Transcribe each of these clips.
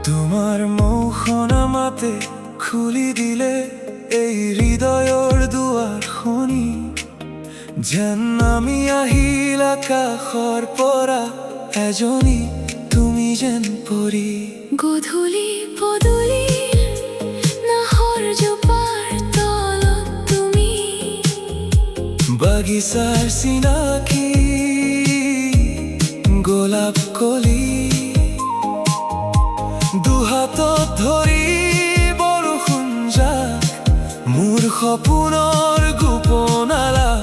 তোমার মৌখন আমাতে খুলি দিলে এই হৃদয়ৰ দুৱাৰ শুনি যেন আমি আহিল আকাশৰ পৰা এজনী তুমি যেন পৰি গধূলি পদূলিৰ নাহৰ জোপাৰ তলত তুমি বাগিচাৰ চিনাকি গোলাপ কলি দুহাতত ধৰি বৰষুণ যাক মোৰ সপোনৰ গোপন আলাপ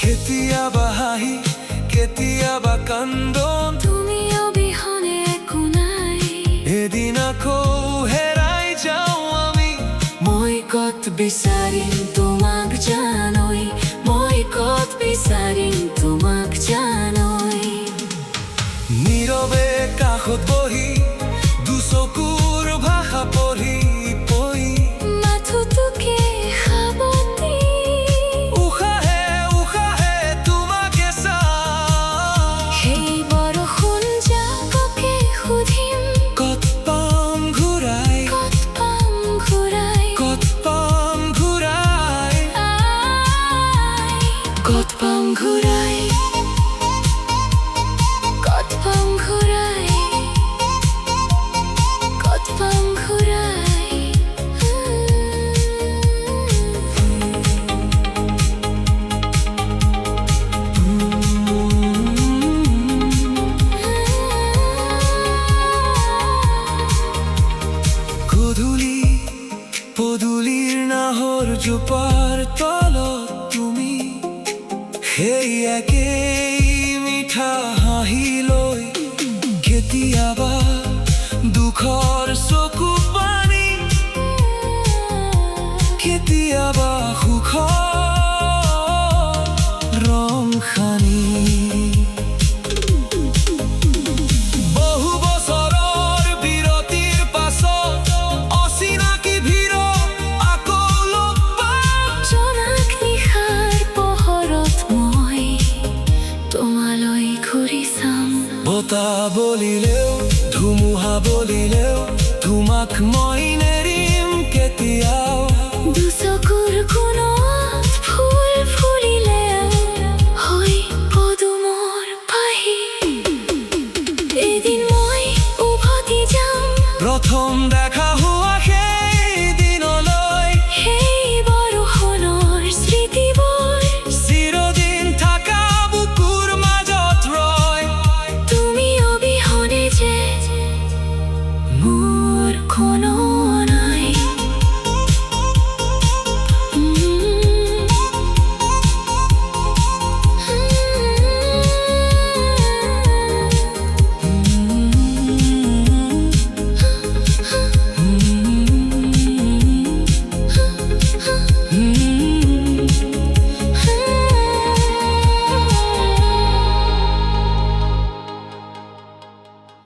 কেতিয়াবা হাঁহি কেতিয়াবা কান্দন তুমি অবিহনে একো নাই এদিন আকৌ হেৰাই যাওঁ আমি মই ক'ত বিচাৰিম তোমাক জানৈ মই ক'ত বিচাৰিম তোমাক জানৈ নীৰৱে কাষত বহি দুচকুৰ ভাষা পঢ়ি পঢ়ি মাথোঁটোকে সাবতি উশাহে উশাহে তোমাকে চাওঁ সেই বৰষুণ জাককে সুধিম ক'ত পাম ঘূৰাই ক'ত পাম ঘূৰাই ক'ত পাম ঘূৰাই আই ক'ত পাম ঘূৰাই ক'ত পাম ঘূৰাই ক'ত পাম ঘূৰাই গধূলি পদূলিৰ নাহৰ জোপাৰ তলত তুমি সেই একেই মিঠা হাঁহি লৈ কেতিয়াবা দুখৰ চকু পানী কেতিয়াবা সুখৰ ৰং সানি বহু বছৰৰ বিৰতিৰ পাছত অচিনাকি ভিৰত আকৌ লগ পাম জোনাক নিশাৰ পোহৰত মই তোমালৈ ঘূৰি চাম বতাহ বলিলেও ধুমুহা বলিলেও তোমাক মই নেৰিম কেতিয়াও